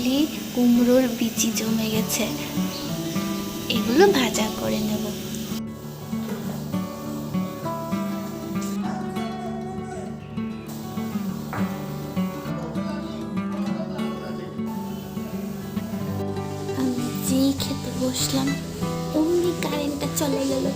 অনেকগুলি কুমড়োর বিচি জমে গেছে, এগুলো ভাজা করে নেব। আমি যেই খেতে বসলাম অমনি কারেন্টটা চলে গেল।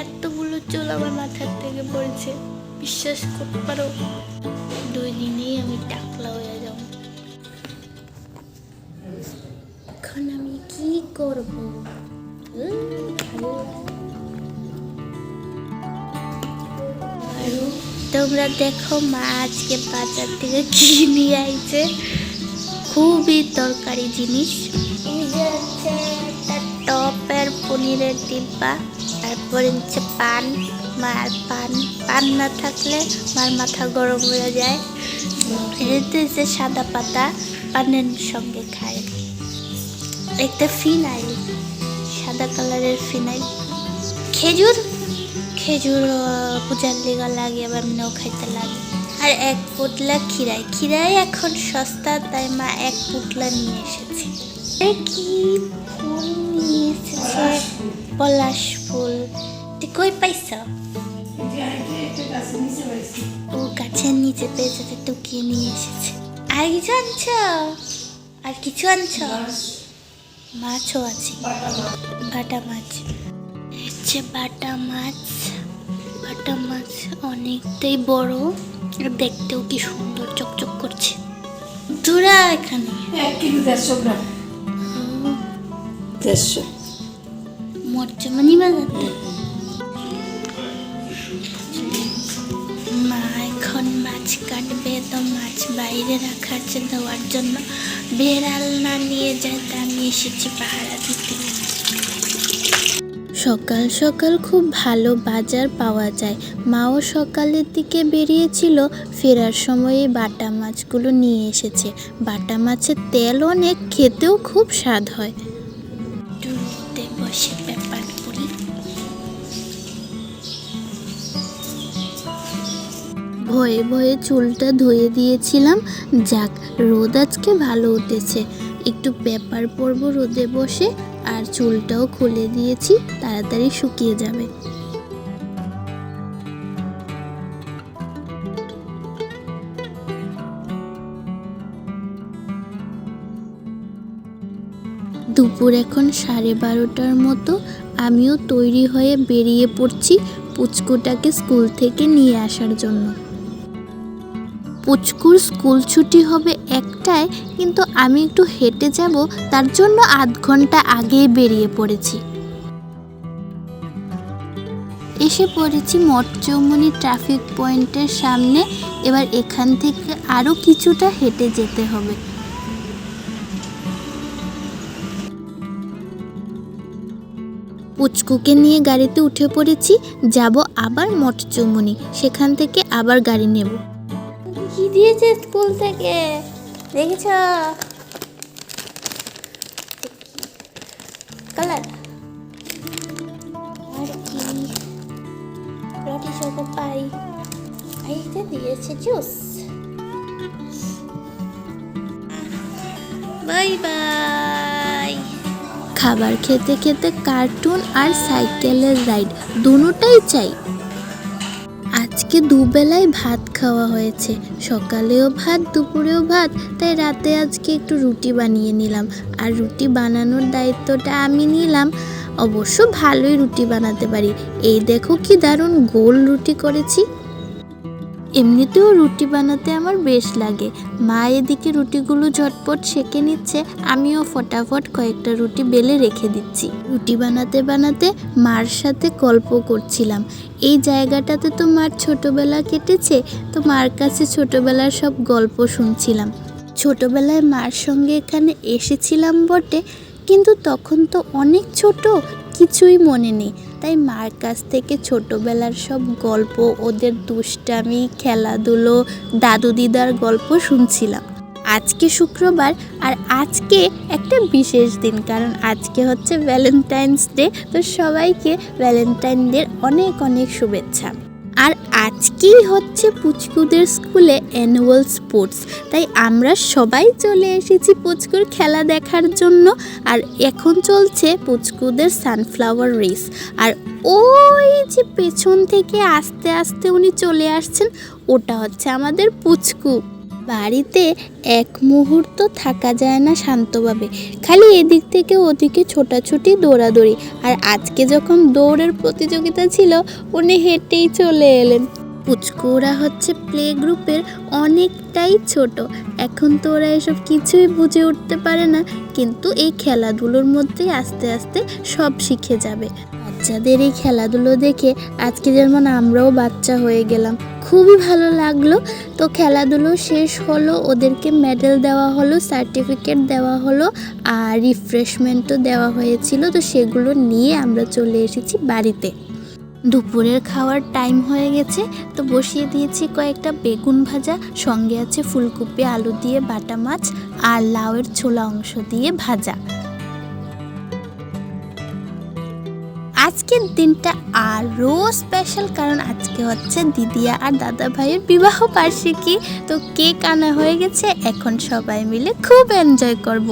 এতগুলো চুল আমার মাথার থেকে পড়েছে, বিশ্বাস করতে পারো? 2 দিনেই আমি টাকলা হয়ে যাব। এখন আমি কি করব? তোমরা দেখো মা আজকে বাজার থেকে কি নিয়ে আইছে, খুবই দরকারি জিনিস। এই যে হচ্ছে একটা টপের পনিরের ডিব্বা, তারপরে হচ্ছে পান। মার পান না থাকলে মার মাথা গরম হয়ে যায়। এতে হচ্ছে সাদা পাতা, পানের সঙ্গে খায়। একটা ফিনাইল, সাদা কালারের ফিনাইল। খেজুর পূজার লেগা লাগে, আবার এমনিও খাইতে লাগে। আর 1 পুটলা খিরাই এখন সস্তা, তাই মা 1 পুটলা নিয়ে এসেছে। কি ফুল নিয়ে এসেছে? পলাশ ফুল। তুই কই পাইছ? ও গাছের নিচে পেয়েছে, টুকিয়ে নিয়ে এসেছে। আর কিছু আনছ? আর কিছু আনছ? মাছও আছে, বাটা মাছ। হচ্ছে বাটা মাছ অনেকটাই বড়, দেখতেও কি সুন্দর চকচক করছে। ধুরা এখানে 1 কিলো 150 গ্রাম। 150 মরচমানি বাজাতে। মা এখন মাছ কাটবে, তো মাছ বাইরে রাখার দেওয়ার জন্য বেড়াল না নিয়ে যায়, তা আমি এসেছি পাহারা দিতে। সকাল সকাল খুব ভালো বাজার পাওয়া যায়। মাও সকালের দিকে বেরিয়েছিল, ফেরার সময়ে বাটা মাছগুলো নিয়ে এসেছে। বাটা মাছের তেল অনেক, খেতেও খুব স্বাদ হয়। রোদে বসে ব্যাপার করি। ভয়ে ভয়ে চুলটা ধুয়ে দিয়েছিলাম। যাক, রোদ আজকে ভালো উঠেছে। একটু পেপার পরবো রোদে বসে, আর চুলটাও খুলে দিয়েছি, তাড়াতাড়ি শুকিয়ে যাবে। দুপুর এখন 12:30টার মতো। আমিও তৈরি হয়ে বেরিয়ে পড়ছি পুচকুটাকে স্কুল থেকে নিয়ে আসার জন্য। পুচকুর স্কুল ছুটি হবে 1টায়, কিন্তু আমি একটু হেঁটে যাব, তার জন্য আধ ঘন্টা আগেই বেরিয়ে পড়েছি। এসে পড়েছি মঠচৌমুনি ট্রাফিক পয়েন্টের সামনে। এবার এখান থেকে আরও কিছুটা হেঁটে যেতে হবে। পুচকুকে নিয়ে গাড়িতে উঠে পড়েছি, যাব আবার মঠচৌমুনি, সেখান থেকে আবার গাড়ি নেব। কি দিয়েছে স্কুল থেকে দেখেছ? কালার আর কি রটি চকো পাই, এইটা দিয়েছে জুস। Bye bye. খাবার খেতে খেতে কার্টুন আর সাইকেলের রাইড দুটোটাই চাই। আজকে দুবেলায় ভাত খাওয়া হয়েছে, সকালেও ভাত, দুপুরেও ভাত, তাই রাতে আজকে একটু রুটি বানিয়ে নিলাম। আর রুটি বানানোর দায়িত্বটা আমি নিলাম। অবশ্য ভালোই রুটি বানাতে পারি। এই দেখো কি দারুণ গোল রুটি করেছি। এমনিতেও রুটি বানাতে আমার বেশ লাগে। মা এদিকে রুটিগুলো ঝটপট সেঁকে নিচ্ছে, আমিও ফটাফট কয়েকটা রুটি বেলে রেখে দিচ্ছি। রুটি বানাতে বানাতে মার সাথে গল্প করছিলাম। এই জায়গাটাতে তো মার ছোটবেলা কেটেছে, তো মার কাছে ছোটবেলার সব গল্প শুনছিলাম। ছোটবেলায় মার সঙ্গে এখানে এসেছিলাম বটে, কিন্তু তখন তো অনেক ছোট, কিছুই মনে নেই। তাই মার কাছ থেকে ছোটবেলার সব গল্প, ওদের দুষ্টামি, খেলাধুলো, দাদু দিদার গল্প শুনছিলাম। আজকে শুক্রবার, আর আজকে একটা বিশেষ দিন, কারণ আজকে হচ্ছে ভ্যালেন্টাইন্স ডে। তো সবাইকে ভ্যালেন্টাইন ডের অনেক অনেক শুভেচ্ছা। আর আজকেই হচ্ছে পুচকুদের স্কুলে অ্যানুয়াল স্পোর্টস, তাই আমরা সবাই চলে এসেছি পুচকুর খেলা দেখার জন্য। আর এখন চলছে পুচকুদের সানফ্লাওয়ার রেস। আর ওই যে পেছন থেকে আস্তে আস্তে উনি চলে আসছেন, ওটা হচ্ছে আমাদের পুচকু। বাড়িতে এক মুহূর্ত থাকা যায় না শান্তভাবে, খালি এদিক থেকে ওদিকে ছোটাছুটি, দৌড়াদৌড়ি। আর আজকে যখন দৌড়ের প্রতিযোগিতা ছিল, উনি হেঁটেই চলে এলেন। পুচকুরা হচ্ছে প্লে গ্রুপের অনেকটাই ছোট, এখন তো ওরা এসব কিছুই বুঝে উঠতে পারে না, কিন্তু এই খেলাধুলোর মধ্যেই আস্তে আস্তে সব শিখে যাবে। বাচ্চাদের এই খেলাধুলো দেখে আজকে যেমন আমরাও বাচ্চা হয়ে গেলাম, খুবই ভালো লাগলো। তো খেলাধুলো শেষ হলো, ওদেরকে মেডেল দেওয়া হলো, সার্টিফিকেট দেওয়া হলো, আর রিফ্রেশমেন্টও দেওয়া হয়েছিল। তো সেগুলো নিয়ে আমরা চলে এসেছি বাড়িতে। দুপুরের খাওয়ার টাইম হয়ে গেছে, তো বসিয়ে দিয়েছি কয়েকটা বেগুন ভাজা, সঙ্গে আছে ফুলকপি আলু দিয়ে বাটা মাছ, আর লাউয়ের ছোলা অংশ দিয়ে ভাজা। আজকের দিনটা আরও স্পেশাল, কারণ আজকে হচ্ছে দিদিয়া আর দাদা ভাইয়ের বিবাহ বার্ষিকী। তো কেক আনা হয়ে গেছে, এখন সবাই মিলে খুব এনজয় করব।